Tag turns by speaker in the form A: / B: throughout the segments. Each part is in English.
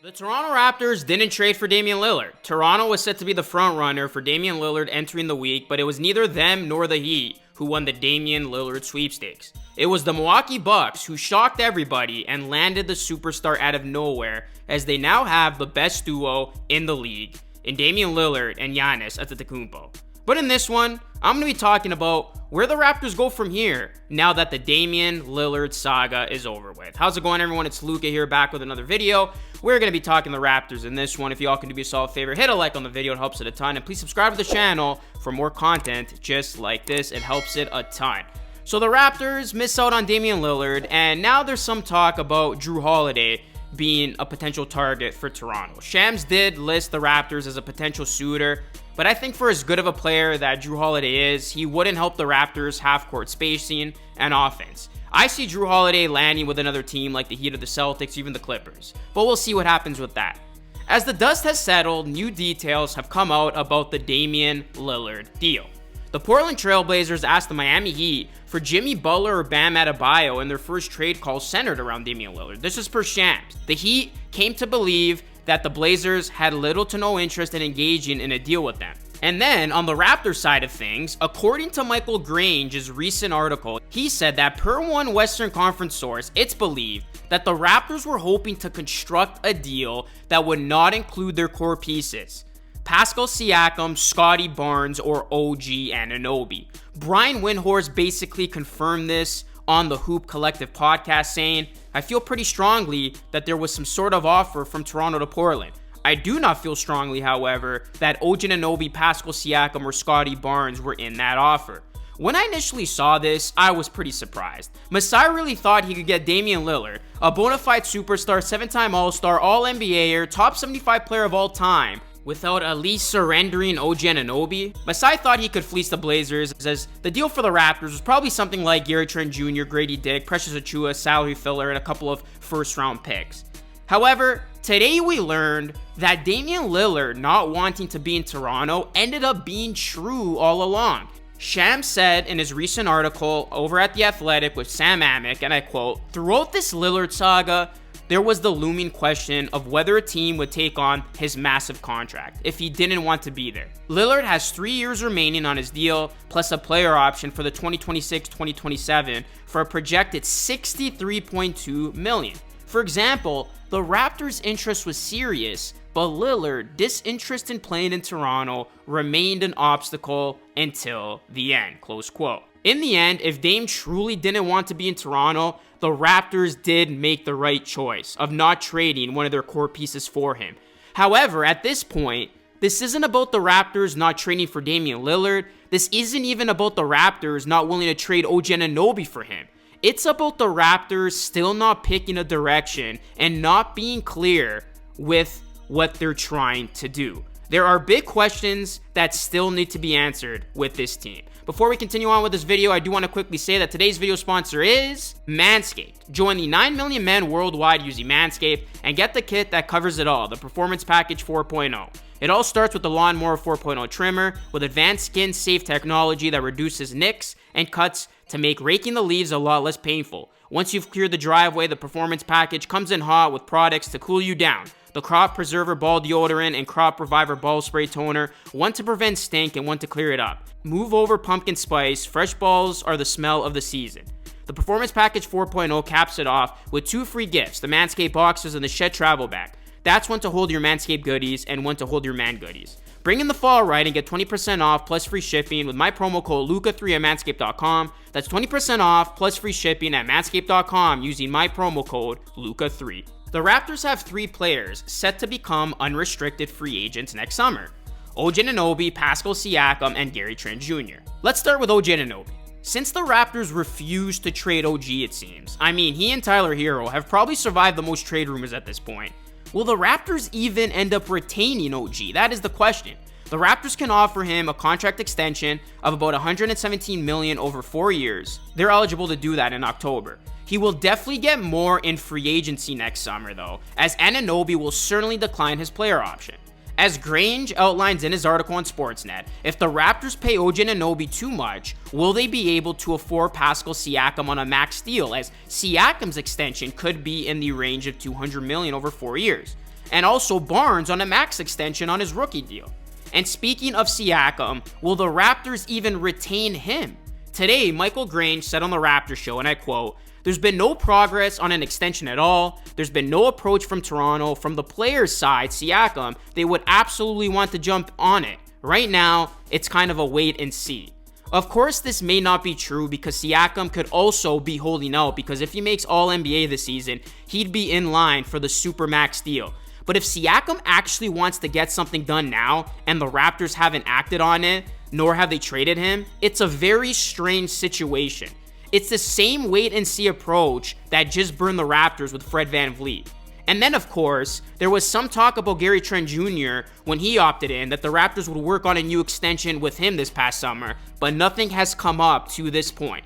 A: The Toronto Raptors didn't trade for Damian Lillard. Toronto was set to be the front runner for Damian Lillard entering the week, but it was neither them nor the Heat who won the Damian Lillard sweepstakes. It was the Milwaukee Bucks who shocked everybody and landed the superstar out of nowhere, as they now have the best duo in the league in Damian Lillard and Giannis Antetokounmpo. But in this one, I'm going to be talking about where the Raptors go from here now that the Damian Lillard saga is over with. How's it going, everyone? It's Luca here, back with another video. We're going to be talking the Raptors in this one. If y'all can do me a solid favor, hit a like on the video. It helps it a ton. And please subscribe to the channel for more content just like this. It helps it a ton. So the Raptors miss out on Damian Lillard, and now there's some talk about Jrue Holiday being a potential target for Toronto. Shams did list the Raptors as a potential suitor, but I think for as good of a player that Jrue Holiday is, he wouldn't help the Raptors' half-court spacing and offense. I see Jrue Holiday landing with another team like the Heat or the Celtics, even the Clippers, but we'll see what happens with that. As the dust has settled, new details have come out about the Damian Lillard deal. The Portland Trailblazers asked the Miami Heat for Jimmy Butler or Bam Adebayo in their first trade call centered around Damian Lillard. This is per Shams. The Heat came to believe that the Blazers had little to no interest in engaging in a deal with them. And then, on the Raptors side of things, according to Michael Grange's recent article, he said that per one Western Conference source, it's believed that the Raptors were hoping to construct a deal that would not include their core pieces: Pascal Siakam, Scotty Barnes, or OG Anunoby. Brian Windhorst basically confirmed this on the Hoop Collective podcast, saying, "I feel pretty strongly that there was some sort of offer from Toronto to Portland. I do not feel strongly, however, that OG Anunoby, Pascal Siakam, or Scotty Barnes were in that offer." When I initially saw this, I was pretty surprised. Masai really thought he could get Damian Lillard, a bona fide superstar, 7-time All-Star, All-NBAer, top 75 player of all time, without at least surrendering OG Anunoby. Masai thought he could fleece the Blazers, as the deal for the Raptors was probably something like Gary Trent Jr., Grady Dick, Precious Achiuwa, salary filler, and a couple of first-round picks. However, today we learned that Damian Lillard not wanting to be in Toronto ended up being true all along. Shams said in his recent article over at The Athletic with Sam Amick, and I quote, "Throughout this Lillard saga, there was the looming question of whether a team would take on his massive contract if he didn't want to be there. Lillard has 3 years remaining on his deal, plus a player option for the 2026-2027 for a projected $63.2 million. For example, the Raptors' interest was serious, but Lillard, disinterest in playing in Toronto, remained an obstacle until the end," close quote. In the end, if Dame truly didn't want to be in Toronto, the Raptors did make the right choice of not trading one of their core pieces for him. However, at this point, this isn't about the Raptors not trading for Damian Lillard. This isn't even about the Raptors not willing to trade OG Anunoby for him. It's about the Raptors still not picking a direction and not being clear with what they're trying to do. There are big questions that still need to be answered with this team. Before we continue on with this video, I do want to quickly say that today's video sponsor is Manscaped. Join the 9 million men worldwide using Manscaped and get the kit that covers it all, the Performance Package 4.0. It all starts with the Lawnmower 4.0 trimmer with advanced skin-safe technology that reduces nicks and cuts to make raking the leaves a lot less painful. Once you've cleared the driveway, the Performance Package comes in hot with products to cool you down. The Crop Preserver Ball Deodorant and Crop Reviver Ball Spray Toner, one to prevent stink and one to clear it up. Move over pumpkin spice, fresh balls are the smell of the season. The Performance Package 4.0 caps it off with 2 free gifts, the Manscaped Boxers and the Shed Travel Bag. That's one to hold your Manscaped goodies and one to hold your man goodies. Bring in the fall right and get 20% off plus free shipping with my promo code LUCA3 at manscaped.com. That's 20% off plus free shipping at manscaped.com using my promo code LUCA3. The Raptors have 3 players set to become unrestricted free agents next summer: OG Anunoby, Pascal Siakam, and Gary Trent Jr. Let's start with OG Anunoby. Since the Raptors refused to trade OG, it seems, he and Tyler Hero have probably survived the most trade rumors at this point. Will the Raptors even end up retaining OG? That is the question. The Raptors can offer him a contract extension of about $117 million over 4 years. They're eligible to do that in October. He will definitely get more in free agency next summer, though, as Anunoby will certainly decline his player option. As Grange outlines in his article on Sportsnet, if the Raptors pay OG Anunoby too much, will they be able to afford Pascal Siakam on a max deal, as Siakam's extension could be in the range of $200 million over 4 years. and also Barnes on a max extension on his rookie deal. And speaking of Siakam, will the Raptors even retain him? Today, Michael Grange said on the Raptors show, and I quote, "There's been no progress on an extension at all. There's been no approach from Toronto. From the players' side, Siakam, they would absolutely want to jump on it. Right now, it's kind of a wait and see." Of course, this may not be true because Siakam could also be holding out, because if he makes All-NBA this season, he'd be in line for the Supermax deal. But if Siakam actually wants to get something done now and the Raptors haven't acted on it, nor have they traded him, it's a very strange situation. It's the same wait and see approach that just burned the Raptors with Fred VanVleet. And then, of course, there was some talk about Gary Trent Jr. when he opted in, that the Raptors would work on a new extension with him this past summer, but nothing has come up to this point.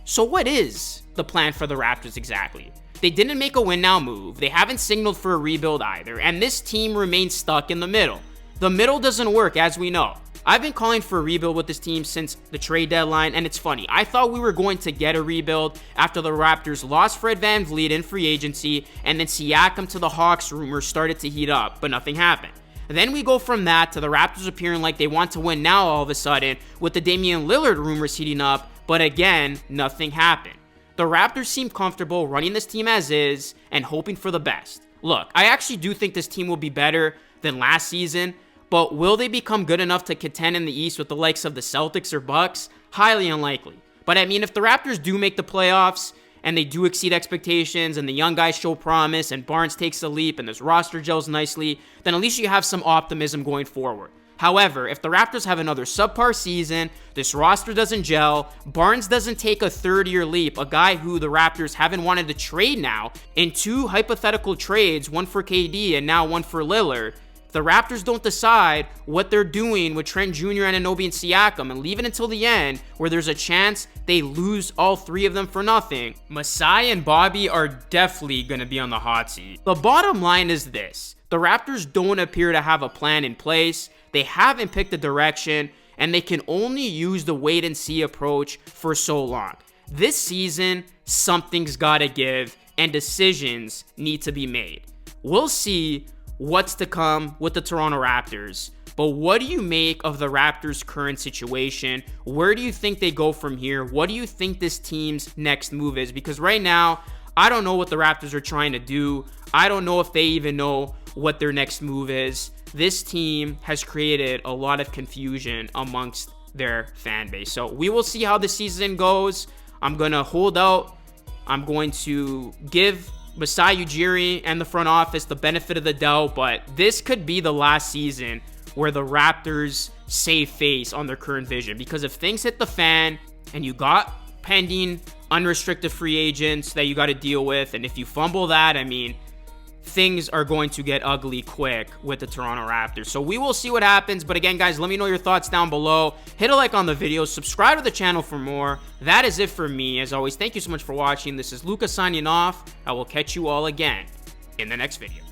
A: So what is the plan for the Raptors exactly? They didn't make a win now move, they haven't signaled for a rebuild either, and this team remains stuck in the middle. The middle doesn't work, as we know. I've been calling for a rebuild with this team since the trade deadline, and it's funny. I thought we were going to get a rebuild after the Raptors lost Fred VanVleet in free agency, and then Siakam to the Hawks rumors started to heat up, but nothing happened. And then we go from that to the Raptors appearing like they want to win now all of a sudden, with the Damian Lillard rumors heating up, but again, nothing happened. The Raptors seem comfortable running this team as is and hoping for the best. Look, I actually do think this team will be better than last season, but will they become good enough to contend in the East with the likes of the Celtics or Bucks? Highly unlikely. But I mean, if the Raptors do make the playoffs and they do exceed expectations and the young guys show promise and Barnes takes a leap and this roster gels nicely, then at least you have some optimism going forward. However, if the Raptors have another subpar season, this roster doesn't gel, Barnes doesn't take a third-year leap, a guy who the Raptors haven't wanted to trade now, in two hypothetical trades, one for KD and now one for Lillard, the Raptors don't decide what they're doing with Trent Jr., Anunoby, and Siakam and leave it until the end where there's a chance they lose all three of them for nothing, Masai and Bobby are definitely going to be on the hot seat. The bottom line is this: the Raptors don't appear to have a plan in place, they haven't picked a direction, and they can only use the wait and see approach for so long. This season, something's gotta give and decisions need to be made. We'll see what's to come with the Toronto Raptors, but what do you make of the Raptors' current situation? Where do you think they go from here? What do you think this team's next move is? Because right now, I don't know what the Raptors are trying to do. I don't know if they even know what their next move is. This team has created a lot of confusion amongst their fan base. So we will see how the season goes. I'm going to hold out. I'm going to give Masai Ujiri and the front office the benefit of the doubt, but this could be the last season where the Raptors save face on their current vision, because if things hit the fan and you got pending unrestricted free agents that you got to deal with, and if you fumble that, I mean, things are going to get ugly quick with the Toronto Raptors. So we will see what happens. But again, guys, let me know your thoughts down below. Hit a like on the video. Subscribe to the channel for more. That is it for me. As always, thank you so much for watching. This is Luca signing off. I will catch you all again in the next video.